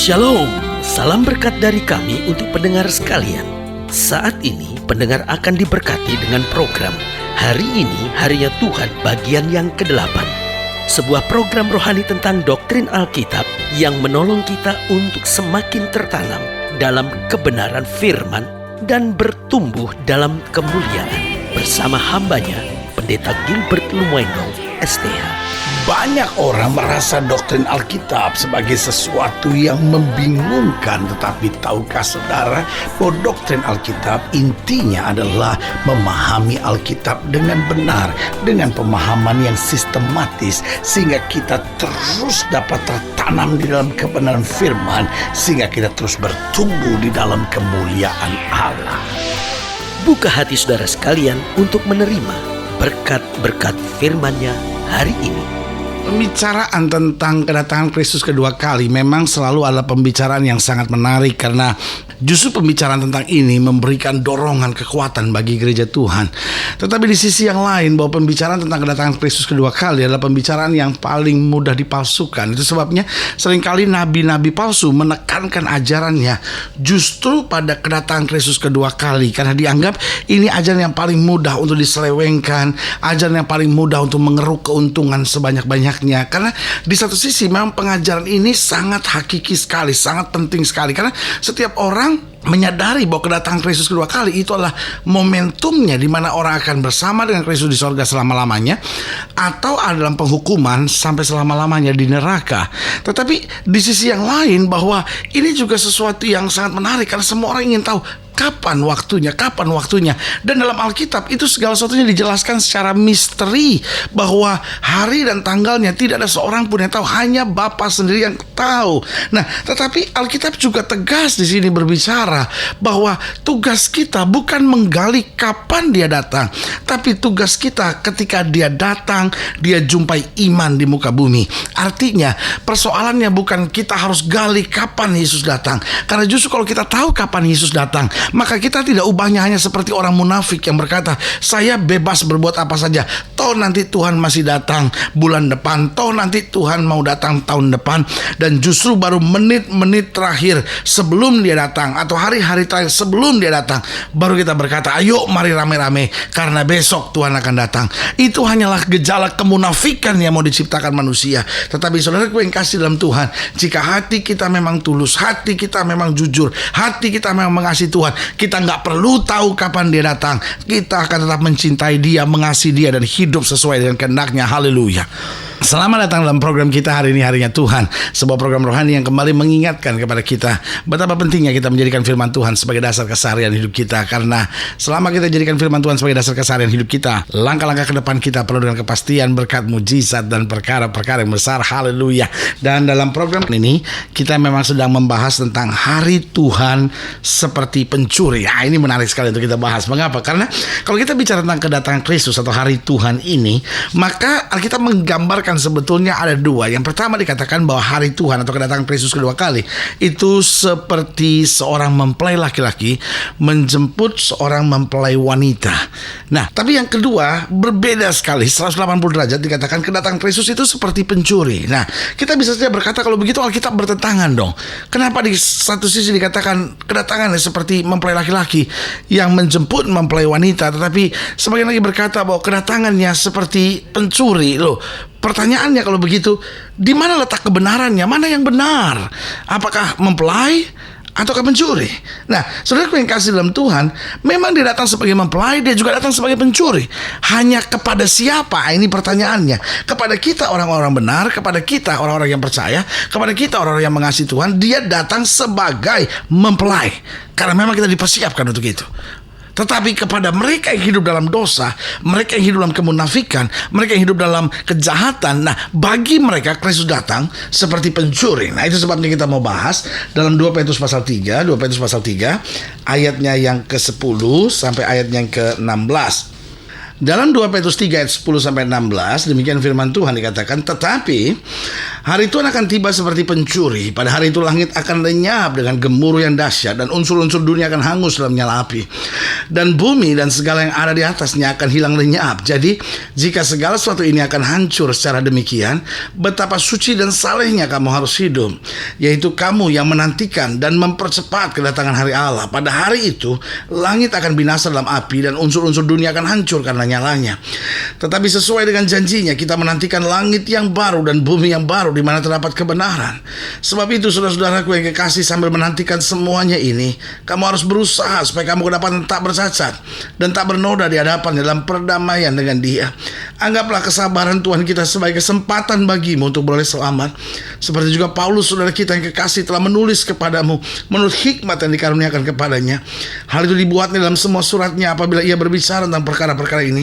Shalom, salam berkat dari kami untuk pendengar sekalian. Saat ini pendengar akan diberkati dengan program Hari Ini Harinya Tuhan bagian yang ke-8. Sebuah program rohani tentang doktrin Alkitab yang menolong kita untuk semakin tertanam dalam kebenaran firman dan bertumbuh dalam kemuliaan. Bersama hambanya, Pendeta Gilbert Lumoino, STH. Banyak orang merasa doktrin Alkitab sebagai sesuatu yang membingungkan. Tetapi tahukah saudara bahwa doktrin Alkitab intinya adalah memahami Alkitab dengan benar, dengan pemahaman yang sistematis, sehingga kita terus dapat tertanam di dalam kebenaran firman, sehingga kita terus bertumbuh di dalam kemuliaan Allah. Buka hati saudara sekalian untuk menerima berkat-berkat firman-Nya hari ini. Pembicaraan tentang kedatangan Kristus kedua kali memang selalu adalah pembicaraan yang sangat menarik, karena justru pembicaraan tentang ini memberikan dorongan kekuatan bagi gereja Tuhan. Tetapi di sisi yang lain, bahwa pembicaraan tentang kedatangan Kristus kedua kali adalah pembicaraan yang paling mudah dipalsukan. Itu sebabnya seringkali nabi-nabi palsu menekankan ajarannya justru pada kedatangan Kristus kedua kali, karena dianggap ini ajaran yang paling mudah untuk diselewengkan, ajaran yang paling mudah untuk mengeruk keuntungan sebanyak-banyaknya. Karena di satu sisi memang pengajaran ini sangat hakiki sekali, sangat penting sekali, karena setiap orang menyadari bahwa kedatangan Kristus kedua kali itu adalah momentumnya di mana orang akan bersama dengan Kristus di sorga selama-lamanya, atau ada dalam penghukuman sampai selama-lamanya di neraka. Tetapi di sisi yang lain, bahwa ini juga sesuatu yang sangat menarik, karena semua orang ingin tahu kapan waktunya. Dan dalam Alkitab itu segala sesuatunya dijelaskan secara misteri, bahwa hari dan tanggalnya tidak ada seorang pun yang tahu, hanya Bapa sendiri yang tahu. Nah, tetapi Alkitab juga tegas di sini berbicara bahwa tugas kita bukan menggali kapan dia datang, tapi tugas kita ketika dia datang, dia jumpai iman di muka bumi. Artinya persoalannya bukan kita harus gali kapan Yesus datang, karena justru kalau kita tahu kapan Yesus datang, maka kita tidak ubahnya hanya seperti orang munafik yang berkata, saya bebas berbuat apa saja, toh nanti Tuhan masih datang bulan depan, toh nanti Tuhan mau datang tahun depan. Dan justru baru menit-menit terakhir sebelum dia datang, atau hari-hari terakhir sebelum dia datang, baru kita berkata, ayo mari rame-rame karena besok Tuhan akan datang. Itu hanyalah gejala kemunafikan yang mau diciptakan manusia. Tetapi saudaraku yang kasih dalam Tuhan, jika hati kita memang tulus, hati kita memang jujur, hati kita memang mengasihi Tuhan, kita nggak perlu tahu kapan dia datang. Kita akan tetap mencintai dia, mengasihi dia, dan hidup sesuai dengan kehendak-Nya. Haleluya. Selamat datang dalam program kita Hari Ini Harinya Tuhan, sebuah program rohani yang kembali mengingatkan kepada kita betapa pentingnya kita menjadikan firman Tuhan sebagai dasar keseharian hidup kita. Karena selama kita jadikan firman Tuhan sebagai dasar keseharian hidup kita, langkah-langkah ke depan kita penuh dengan kepastian, berkat, mujizat, dan perkara-perkara yang besar. Haleluya. Dan dalam program ini kita memang sedang membahas tentang hari Tuhan seperti pencuri. Ini menarik sekali untuk kita bahas. Mengapa? Karena kalau kita bicara tentang kedatangan Kristus atau hari Tuhan ini, maka Alkitab menggambarkan sebetulnya ada dua. Yang pertama dikatakan bahwa hari Tuhan atau kedatangan Kristus kedua kali itu seperti seorang mempelai laki-laki menjemput seorang mempelai wanita. Nah, tapi yang kedua berbeda sekali, 180 derajat. Dikatakan kedatangan Kristus itu seperti pencuri. Nah, kita bisa saja berkata, kalau begitu Alkitab bertentangan dong. Kenapa di satu sisi dikatakan kedatangannya seperti mempelai laki-laki yang menjemput mempelai wanita, tetapi sebagian lagi berkata bahwa kedatangannya seperti pencuri? Loh, pertanyaannya kalau begitu, di mana letak kebenarannya? Mana yang benar? Apakah mempelai ataukah pencuri? Nah, saudaraku yang kasih dalam Tuhan, memang dia datang sebagai mempelai, dia juga datang sebagai pencuri. Hanya kepada siapa? Ini pertanyaannya. Kepada kita orang-orang benar, kepada kita orang-orang yang percaya, kepada kita orang-orang yang mengasihi Tuhan, dia datang sebagai mempelai, karena memang kita dipersiapkan untuk itu. Tetapi kepada mereka yang hidup dalam dosa, mereka yang hidup dalam kemunafikan, mereka yang hidup dalam kejahatan, nah bagi mereka Kristus datang seperti pencuri. Nah, itu sebabnya kita mau bahas dalam 2 Petrus pasal 3, ayatnya yang ke-10 sampai ayatnya yang ke-16. Dalam 2 Petrus 3 ayat 10-16, demikian firman Tuhan dikatakan, tetapi hari Tuhan akan tiba seperti pencuri. Pada hari itu langit akan lenyap dengan gemuruh yang dahsyat, dan unsur-unsur dunia akan hangus dalam nyala api. Dan bumi dan segala yang ada di atasnya akan hilang lenyap. Jadi, jika segala sesuatu ini akan hancur secara demikian, betapa suci dan salehnya kamu harus hidup, yaitu kamu yang menantikan dan mempercepat kedatangan hari Allah. Pada hari itu, langit akan binasa dalam api, dan unsur-unsur dunia akan hancur karena nyalanya. Tetapi sesuai dengan janjinya, kita menantikan langit yang baru dan bumi yang baru di mana terdapat kebenaran. Sebab itu, saudara-saudaraku yang kekasih, sambil menantikan semuanya ini, kamu harus berusaha supaya kamu kedapatan tak bercacat dan tak bernoda di hadapan dalam perdamaian dengan Dia. Anggaplah kesabaran Tuhan kita sebagai kesempatan bagimu untuk beroleh selamat. Seperti juga Paulus, saudara kita yang kekasih, telah menulis kepadamu menurut hikmat yang dikaruniakan kepadanya. Hal itu dibuatnya dalam semua suratnya apabila ia berbicara tentang perkara-perkara ini.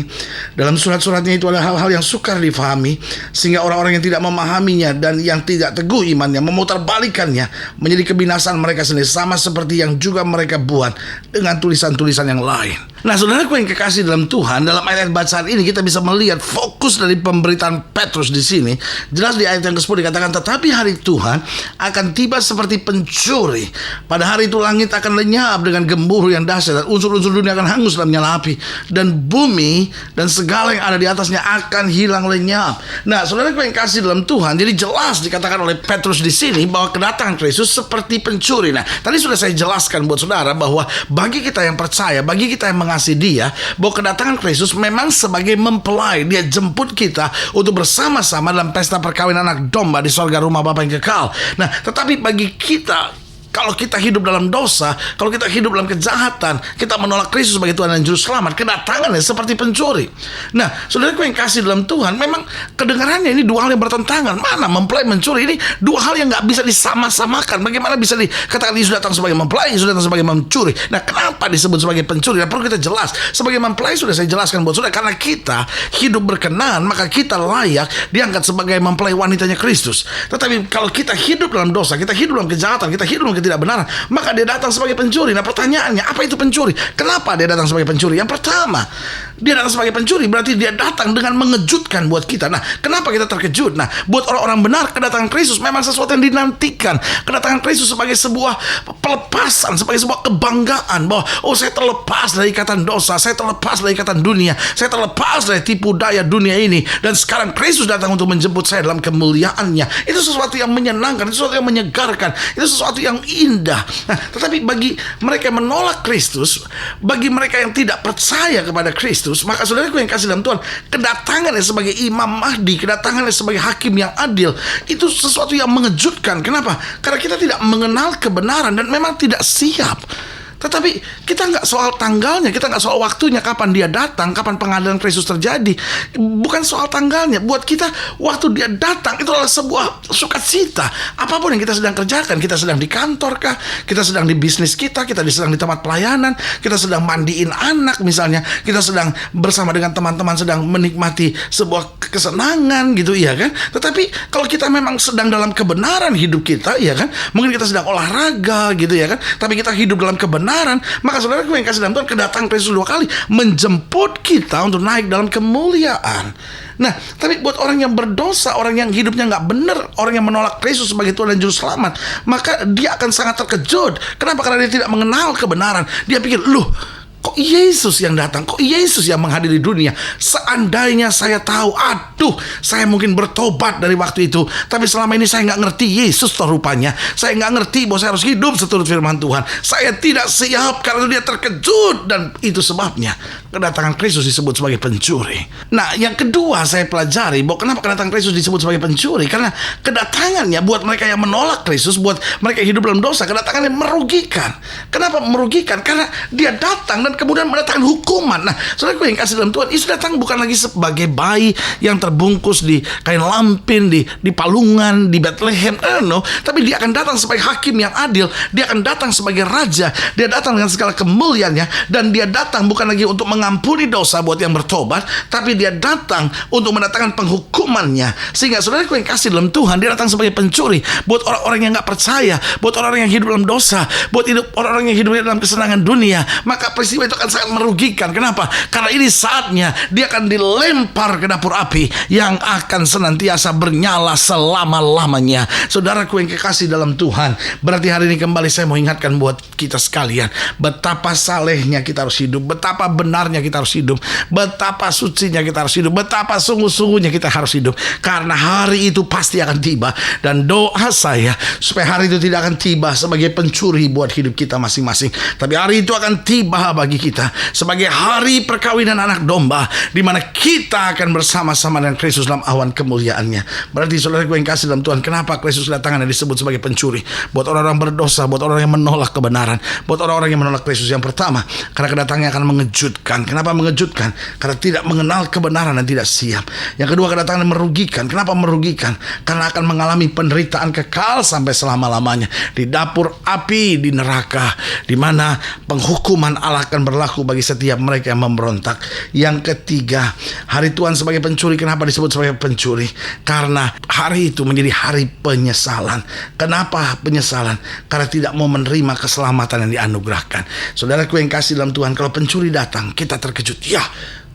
Dalam surat-suratnya itu ada hal-hal yang sukar difahami, sehingga orang-orang yang tidak memahaminya dan yang tidak teguh imannya memutarbalikannya menjadi kebinasaan mereka sendiri, sama seperti yang juga mereka buat dengan tulisan-tulisan yang lain. Nah, saudaraku yang kekasih dalam Tuhan, dalam ayat bacaan ini kita bisa melihat fokus dari pemberitaan Petrus di sini. Jelas di ayat yang ke-10 dikatakan, tetapi hari Tuhan akan tiba seperti pencuri. Pada hari itu langit akan lenyap dengan gemuruh yang dahsyat, dan unsur-unsur dunia akan hangus dalam nyala api, dan bumi dan segala yang ada di atasnya akan hilang lenyap. Nah, saudaraku yang kasih dalam Tuhan, jadi jelas dikatakan oleh Petrus di sini bahwa kedatangan Kristus seperti pencuri. Nah, tadi sudah saya jelaskan buat saudara bahwa bagi kita yang percaya, bagi kita yang mengasihi Dia, bahwa kedatangan Kristus memang sebagai mempelai. Dia jemput kita untuk bersama-sama dalam pesta perkawinan anak domba di sorga rumah Bapa yang kekal. Nah, tetapi bagi kita, kalau kita hidup dalam dosa, kalau kita hidup dalam kejahatan, kita menolak Kristus sebagai Tuhan dan Juru Selamat, kedatangannya seperti pencuri. Nah, saudaraku yang kasih dalam Tuhan, memang kedengarannya ini dua hal yang bertentangan. Mana mempelai, mencuri, ini dua hal yang gak bisa disama-samakan. Bagaimana bisa dikatakan Yesus datang sebagai mempelai, Yesus datang sebagai mencuri? Nah, kenapa disebut sebagai pencuri? Nah, perlu kita jelas. Sebagai mempelai sudah saya jelaskan buat saudara, karena kita hidup berkenan, maka kita layak diangkat sebagai mempelai wanitanya Kristus. Tetapi kalau kita hidup dalam dosa, kita hidup dalam kejahatan, kita hidup dalam ketidakbenaran, maka dia datang sebagai pencuri. Nah, pertanyaannya, apa itu pencuri? Kenapa dia datang sebagai pencuri? Yang pertama, dia datang sebagai pencuri berarti dia datang dengan mengejutkan buat kita. Nah, kenapa kita terkejut? Nah, buat orang-orang benar, kedatangan Kristus memang sesuatu yang dinantikan. Kedatangan Kristus sebagai sebuah pelepasan, sebagai sebuah kebanggaan bahwa, oh, saya terlepas dari ikatan dosa, saya terlepas dari ikatan dunia, saya terlepas dari tipu daya dunia ini, dan sekarang Kristus datang untuk menjemput saya dalam kemuliaannya. Itu sesuatu yang menyenangkan, itu sesuatu yang menyegarkan, itu sesuatu yang indah. Nah, tetapi bagi mereka yang menolak Kristus, bagi mereka yang tidak percaya kepada Kristus, maka saudaraku yang kasih dalam Tuhan, kedatangannya sebagai Imam Mahdi, kedatangannya sebagai hakim yang adil, itu sesuatu yang mengejutkan. Kenapa? Karena kita tidak mengenal kebenaran dan memang tidak siap. Tetapi kita nggak soal tanggalnya, kita nggak soal waktunya, kapan dia datang, kapan pengadilan Kristus terjadi. Bukan soal tanggalnya. Buat kita, waktu dia datang itu adalah sebuah sukacita. Apapun yang kita sedang kerjakan, kita sedang di kantor kah, kita sedang di bisnis kita sedang di tempat pelayanan, kita sedang mandiin anak misalnya, kita sedang bersama dengan teman-teman sedang menikmati sebuah kesenangan gitu, iya kan? Tetapi kalau kita memang sedang dalam kebenaran hidup kita, iya kan? Mungkin kita sedang olahraga gitu, ya kan? Tapi kita hidup dalam kebenaran, maka saudaraku yang kasih dalam Tuhan, kedatangan Kristus dua kali menjemput kita untuk naik dalam kemuliaan. Nah, tapi buat orang yang berdosa, orang yang hidupnya nggak benar, orang yang menolak Kristus sebagai Tuhan dan Juru Selamat, maka dia akan sangat terkejut. Kenapa? Karena dia tidak mengenal kebenaran. Dia pikir, loh, kok Yesus yang datang? Kok Yesus yang menghadiri dunia? Seandainya saya tahu, aduh, saya mungkin bertobat dari waktu itu. Tapi selama ini saya nggak ngerti Yesus toh rupanya. Saya nggak ngerti bahwa saya harus hidup seturut firman Tuhan. Saya tidak siap, karena dia terkejut. Dan itu sebabnya kedatangan Kristus disebut sebagai pencuri. Nah, yang kedua saya pelajari bahwa kenapa kedatangan Kristus disebut sebagai pencuri. Karena kedatangannya buat mereka yang menolak Kristus, buat mereka yang hidup dalam dosa, kedatangannya merugikan. Kenapa merugikan? Karena dia datang dan kemudian mendatangkan hukuman. Nah, saudaraku yang kasih dalam Tuhan, Yesus datang bukan lagi sebagai bayi yang terbungkus di kain lampin, di palungan, di Bethlehem, no. Tapi dia akan datang sebagai hakim yang adil. Dia akan datang sebagai raja. Dia datang dengan segala kemuliaannya, dan dia datang bukan lagi untuk mengampuni dosa buat yang bertobat, tapi dia datang untuk mendatangkan penghukumannya. Sehingga saudaraku yang kasih dalam Tuhan, dia datang sebagai pencuri buat orang-orang yang gak percaya, buat orang-orang yang hidup dalam dosa, buat orang-orang yang hidup dalam kesenangan dunia. Maka peristiwa itu akan sangat merugikan. Kenapa? Karena ini saatnya dia akan dilempar ke dapur api yang akan senantiasa bernyala selama-lamanya. Saudaraku yang kekasih dalam Tuhan, berarti hari ini kembali saya mau ingatkan buat kita sekalian, betapa salehnya kita harus hidup, betapa benarnya kita harus hidup, betapa sucinya kita harus hidup, betapa sungguh-sungguhnya kita harus hidup. Karena hari itu pasti akan tiba. Dan doa saya supaya hari itu tidak akan tiba sebagai pencuri buat hidup kita masing-masing, tapi hari itu akan tiba bagi kita sebagai hari perkawinan anak domba, di mana kita akan bersama-sama dengan Kristus dalam awan kemuliaannya. Berarti saudaraku yang kasih dalam Tuhan, kenapa Kristus kedatangan disebut sebagai pencuri? Buat orang-orang berdosa, buat orang yang menolak kebenaran, buat orang-orang yang menolak Kristus. Yang pertama, karena kedatangannya akan mengejutkan. Kenapa mengejutkan? Karena tidak mengenal kebenaran dan tidak siap. Yang kedua, kedatangan merugikan. Kenapa merugikan? Karena akan mengalami penderitaan kekal sampai selama-lamanya di dapur api di neraka, di mana penghukuman Allah akan berlaku bagi setiap mereka yang memberontak. Yang ketiga, hari Tuhan sebagai pencuri. Kenapa disebut sebagai pencuri? Karena hari itu menjadi hari penyesalan. Kenapa penyesalan? Karena tidak mau menerima keselamatan yang dianugerahkan. Saudaraku yang kasih dalam Tuhan, kalau pencuri datang, kita terkejut. Ya,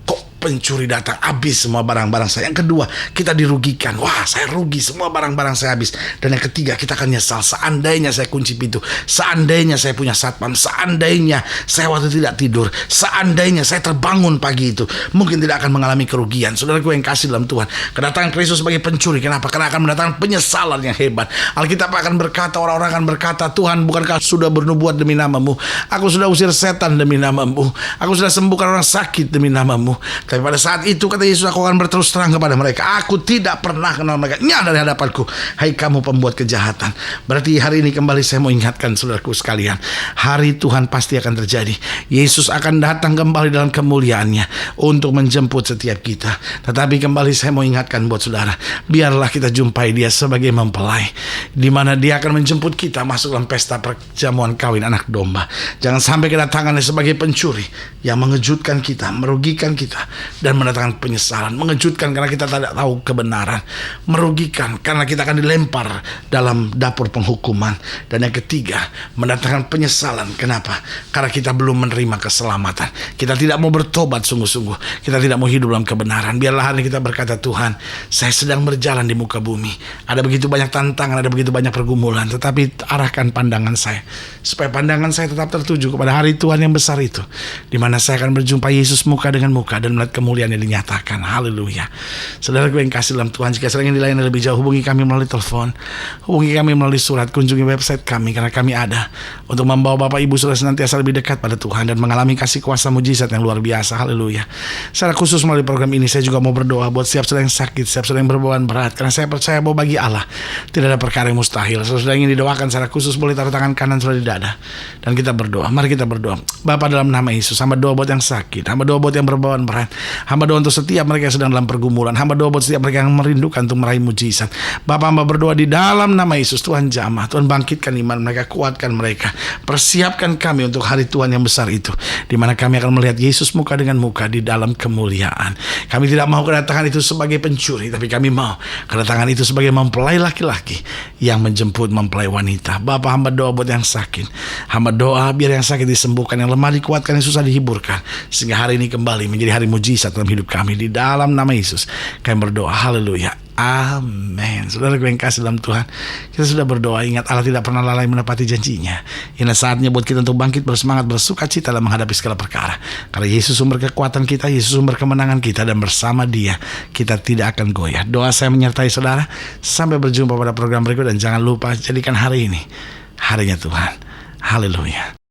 kok pencuri datang, habis semua barang-barang saya. Yang kedua, kita dirugikan. Wah, saya rugi, semua barang-barang saya habis. Dan yang ketiga, kita akan nyesal. Seandainya saya kunci pintu, seandainya saya punya satpam, seandainya saya waktu tidak tidur, seandainya saya terbangun pagi itu, mungkin tidak akan mengalami kerugian. Saudaraku yang kasih dalam Tuhan, kedatangan Kristus sebagai pencuri. Kenapa? Karena akan mendatangkan penyesalan yang hebat. Alkitab akan berkata, orang-orang akan berkata, Tuhan, bukankah sudah bernubuat demi namamu? Aku sudah usir setan demi namamu. Aku sudah sembuhkan orang sakit demi namamu. Tapi pada saat itu kata Yesus, aku akan berterus terang kepada mereka, aku tidak pernah kenal mereka. Nyah dari hadapanku, hai kamu pembuat kejahatan. Berarti hari ini kembali saya mau ingatkan saudaraku sekalian, hari Tuhan pasti akan terjadi. Yesus akan datang kembali dalam kemuliaannya untuk menjemput setiap kita. Tetapi kembali saya mau ingatkan buat saudara, biarlah kita jumpai dia sebagai mempelai, di mana dia akan menjemput kita masuk dalam pesta perjamuan kawin anak domba. Jangan sampai kedatangannya sebagai pencuri yang mengejutkan kita, merugikan kita, dan mendatangkan penyesalan. Mengejutkan karena kita tidak tahu kebenaran, merugikan karena kita akan dilempar dalam dapur penghukuman. Dan yang ketiga, mendatangkan penyesalan. Kenapa? Karena kita belum menerima keselamatan. Kita tidak mau bertobat sungguh-sungguh, kita tidak mau hidup dalam kebenaran. Biarlah hari ini kita berkata, Tuhan, saya sedang berjalan di muka bumi, ada begitu banyak tantangan, ada begitu banyak pergumulan, tetapi arahkan pandangan saya supaya pandangan saya tetap tertuju kepada hari Tuhan yang besar itu, di mana saya akan berjumpa Yesus muka dengan muka dan melihat kemuliaan yang dinyatakan. Haleluya. Saudaraku yang kasih dalam Tuhan, jika sedang dilayani lebih jauh, hubungi kami melalui telepon, hubungi kami melalui surat, kunjungi website kami, karena kami ada untuk membawa Bapak Ibu Saudara senantiasa lebih dekat pada Tuhan dan mengalami kasih kuasa mujizat yang luar biasa. Haleluya. Secara khusus melalui program ini saya juga mau berdoa buat setiap saudara yang sakit, setiap saudara yang berbeban berat, karena saya percaya bahwa bagi Allah tidak ada perkara yang mustahil. Saudara ingin didoakan secara khusus, boleh taruh tangan kanan saudara di dada dan kita berdoa. Mari kita berdoa. Bapa, dalam nama Yesus, hamba doa buat yang sakit, hamba doa buat yang berbeban berat, hamba doa untuk setiap mereka yang sedang dalam pergumulan, hamba doa buat setiap mereka yang merindukan untuk meraih mujizat. Bapa, hamba berdoa di dalam nama Yesus, Tuhan jamah, Tuhan bangkitkan iman mereka, kuatkan mereka, persiapkan kami untuk hari Tuhan yang besar itu, di mana kami akan melihat Yesus muka dengan muka di dalam kemuliaan. Kami tidak mau kedatangan itu sebagai pencuri, tapi kami mau kedatangan itu sebagai mempelai laki-laki yang menjemput mempelai wanita. Bapa, hamba doa buat yang sakit, hamba doa biar yang sakit disembuhkan, yang lemah dikuatkan, yang susah dihiburkan, sehingga hari ini kembali menjadi hari mujizat dalam hidup kami. Di dalam nama Yesus kami berdoa. Haleluya. Amin. Saudara yang kasih dalam Tuhan, kita sudah berdoa. Ingat, Allah tidak pernah lalai menepati janjinya. Ini saatnya buat kita untuk bangkit, bersemangat, bersuka cita dalam menghadapi segala perkara. Karena Yesus sumber kekuatan kita, Yesus sumber kemenangan kita, dan bersama Dia kita tidak akan goyah. Doa saya menyertai saudara. Sampai berjumpa pada program berikut, dan jangan lupa jadikan hari ini harinya Tuhan. Haleluya.